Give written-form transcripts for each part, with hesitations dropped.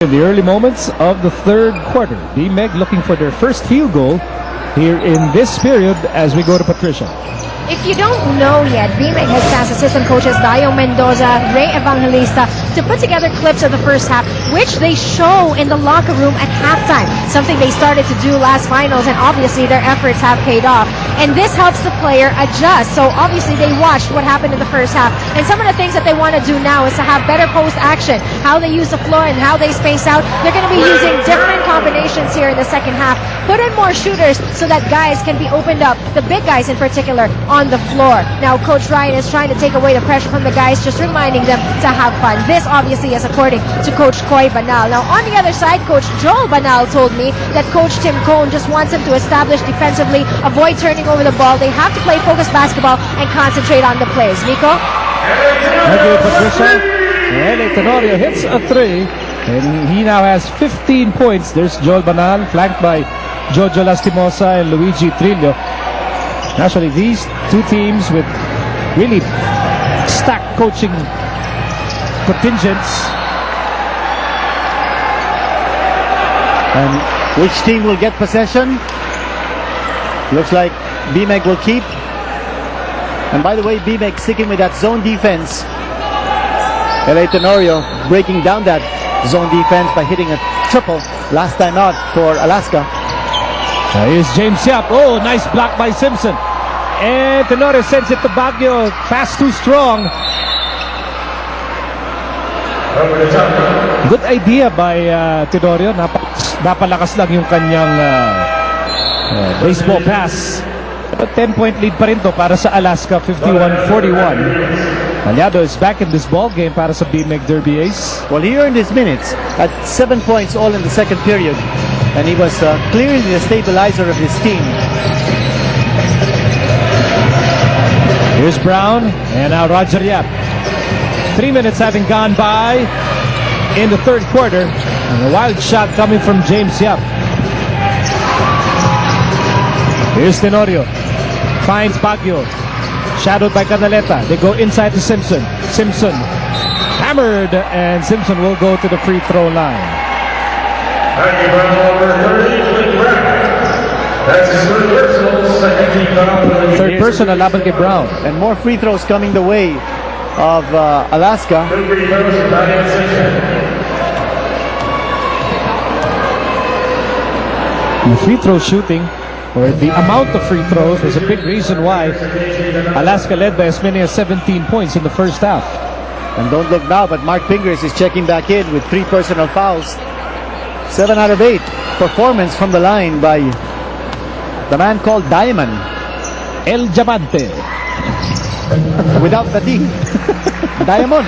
In the early moments of the third quarter, BMEG looking for their first field goal here in this period as we go to Patricia. If you don't know yet, BMEG has tasked assistant coaches Dayo Mendoza, Ray Evangelista to put together clips of the first half, which they show in the locker room at halftime. Something they started to do last finals, and obviously their efforts have paid off. And this helps the player adjust. So obviously they watched what happened in the first half. And some of the things that they want to do now is to have better post action, how they use the floor and how they space out. They're going to be using different combinations here in the second half. Put in more shooters so that guys can be opened up, the big guys in particular, on the floor. Now Coach Ryan is trying to take away the pressure from the guys, just reminding them to have fun. This obviously is according to Coach Coy Banal. Now on the other side, Coach Joel Banal told me that Coach Tim Cone just wants him to establish defensively, avoid turning over the ball. They have to play focused basketball and concentrate on the plays. Nico? Thank you, Patricia. And Tenorio hits a three, and he now has 15 points. There's Joel Banal, flanked by Jojo Lastimosa and Luigi Trillo. Actually, these two teams with really stacked coaching contingents. And which team will get possession? Looks like BMEG will keep. And by the way, BMEG sticking with that zone defense. LA Tenorio breaking down that zone defense by hitting a triple last time out for Alaska. Here's James Yap. Oh, nice block by Simpson. And Tenorio sends it to Baguio. Pass too strong. Good idea by Tenorio. Napalakas lang yung kanyang baseball pass. But 10-point lead pa rin to para sa Alaska, 51-41. Llmados is back in this ball game para sa BMEG Derby Ace. Well, he earned his minutes at 7 points all in the second period. And he was clearly the stabilizer of his team. Here's Brown, and now Roger Yap. 3 minutes having gone by in the third quarter. And a wild shot coming from James Yap. Here's Tenorio. Finds Baguio. Shadowed by Canaleta. They go inside to Simpson. Simpson hammered, and Simpson will go to the free throw line. Third personal laban kay Brown. And more free throws coming the way of Alaska. The free throw shooting, or the amount of free throws, was a big reason why Alaska led by as many as 17 points in the first half. And don't look now, but Mark Fingers is checking back in with 3 personal fouls. 7 out of 8 performance from the line by the man called Diamond. El Diamante. Without the D. Diamond.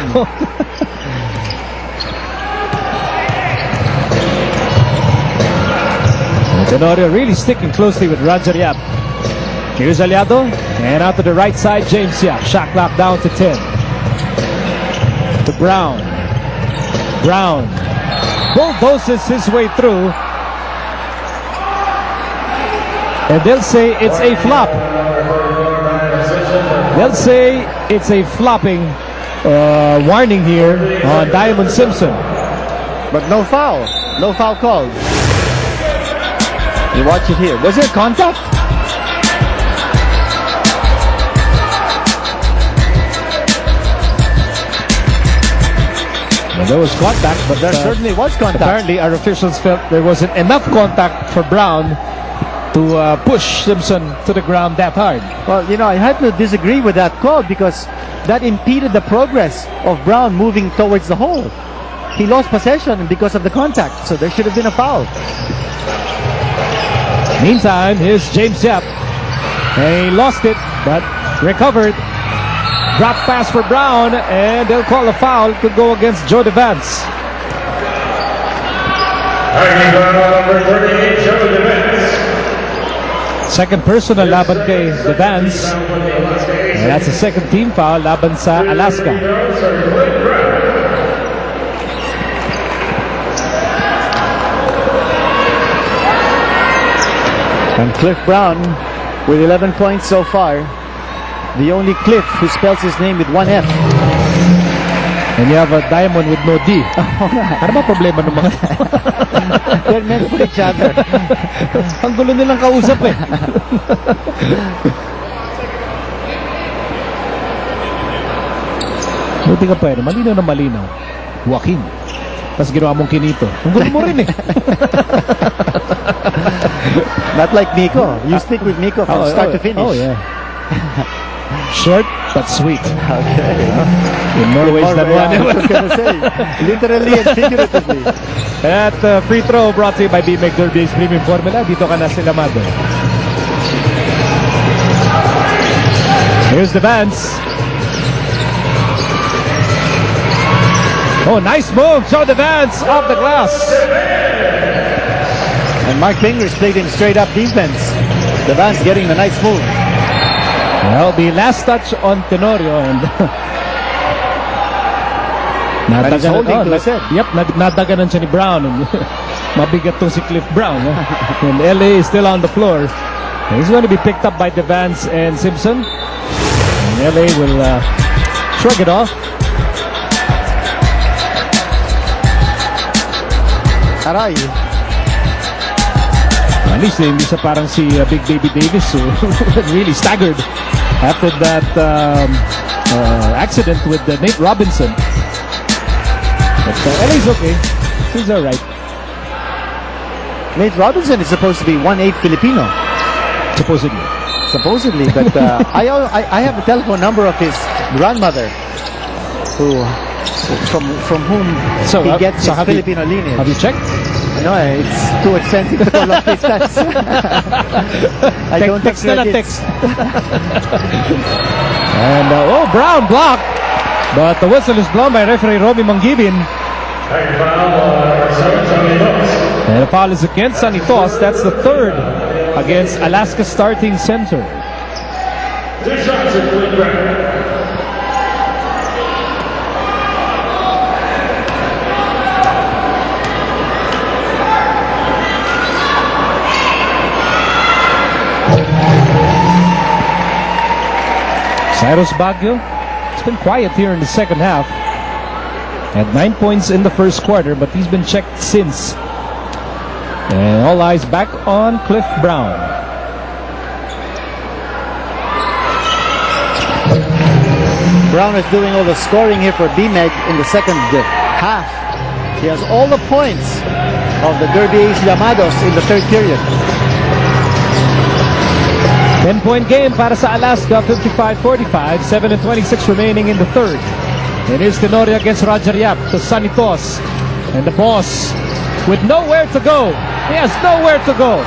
Tenorio really sticking closely with Roger Yap. Here's Aliado, and out to the right side, James Yap. Shot clock down to 10. To Brown. Brown bulldozes his way through. And they'll say it's a flop. They'll say it's a flopping warning here on Diamond Simpson. But no foul. No foul called. You watch it here. Was there contact? Well, there was contact, but there certainly was contact. Apparently, our officials felt there wasn't enough contact for Brown to push Simpson to the ground that hard. Well, you know, I had to disagree with that call because that impeded the progress of Brown moving towards the hole. He lost possession because of the contact, so there should have been a foul. Meantime, here's James Yap. And he lost it, but recovered. Drop pass for Brown, and they'll call a foul. Could go against Joe Devance. Second personal laban kay Devance. And that's a second team foul laban sa Alaska. And Cliff Brown with 11 points so far. The only Cliff who spells his name with one F. And you have a diamond with no D. Ano ba problema ng mga They're meant for each other. Ang gulo nilang kausap eh. Buti ka pwede. Malinaw na malinaw. Joaquin. Tapos ginawa mong kinito. Ang gulo mo rin eh. Not like Miko. You stick with Miko from start to finish. Oh, yeah. Short but sweet. Okay. In more ways than one. I was gonna say. Literally and figuratively. At free throw brought to you by BMX Derby's Premium Formula. Dito ka na si Llmados. Here's the Vance. Oh, nice move. Show the Vance off the glass. And Mark Fingers played him straight up defense. The Vance getting the nice move. Well, the last touch on Tenorio and he's holding to his head. Yep, nadaganan siya ni Brown. And mabigat tong si Cliff Brown. And LA is still on the floor. And he's going to be picked up by Devance and Simpson. And LA will shrug it off. Aray. At least hindi siya parang si Big Baby Davis who really staggered after that accident with Nate Robinson. But LA's okay. He's alright. Nate Robinson is supposed to be 1/8 Filipino. Supposedly, but I have a telephone number of his grandmother, from whom he gets his Filipino lineage. Have you checked? No, it's too expensive to call up his tax. I don't text have na lang, credits. text. And Brown blocked, but the whistle is blown by referee Romy Mangibin. And the foul is against Sanitos. That's the third against Alaska starting center. Cyrus Baguio, it's been quiet here in the second half. Had 9 points in the first quarter, but he's been checked since. And all eyes back on Cliff Brown. Brown is doing all the scoring here for BMEG in the second half. He has all the points of the Derby Ace Llmados in the third period. 10-point game para sa Alaska, 55-45, 7:26 remaining in the third. It is Tenorio against Roger Yap to Sanitos. And the boss with nowhere to go. He has nowhere to go.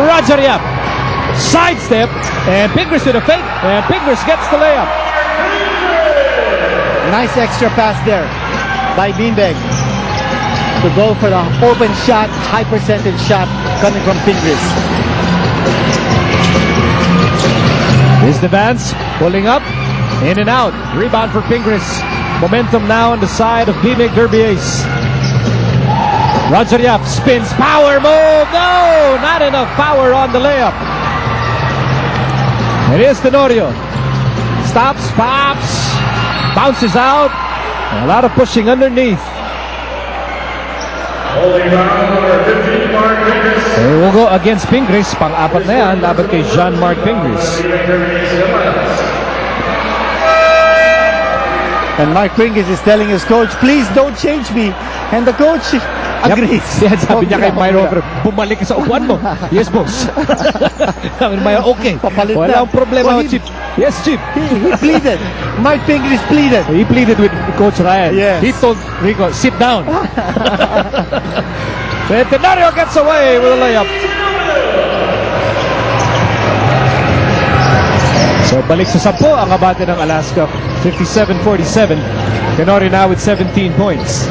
Roger Yap. Sidestep. And Pingris with a fake. And Pingris gets the layup. Nice extra pass there by Beanbag to go for the open shot, high percentage shot coming from Pingris. Here's the Vance pulling up, in and out. Rebound for Pingris. Momentum now on the side of BMEG Derby Ace. Roger Yap spins, power move. No, not enough power on the layup. It is Tenorio. Stops, pops, bounces out. A lot of pushing underneath. We'll go against Pingris. Pang-apat na yan. Laban kay Jean-Marc Pingris. And Mark Pingris is telling his coach, please don't change me. And the coach agrees. Yan, sabi niya kay Myro, bumalik ka sa upuan mo. Yes, boss. Sabi ni Myro, okay. Walang problema, well, Chip. Yes, Chip. He pleaded. Mark Pingris pleaded. He pleaded with Coach Ryan. Yes. He told Rico, sit down. Tenorio gets away with a layup. So balik sa 10 ang abate ng Alaska, 57-47. Tenorio now with 17 points.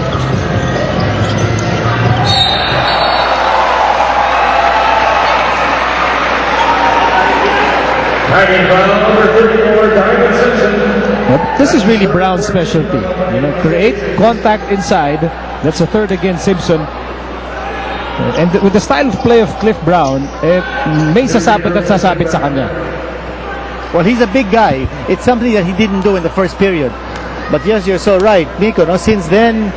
This is really Brown's specialty. You know, create contact inside. That's a third against Simpson. And with the style of play of Cliff Brown, may sasabit at sasabit sa kanya. Well, he's a big guy. It's something that he didn't do in the first period. But yes, you're so right, Miko. No, since then,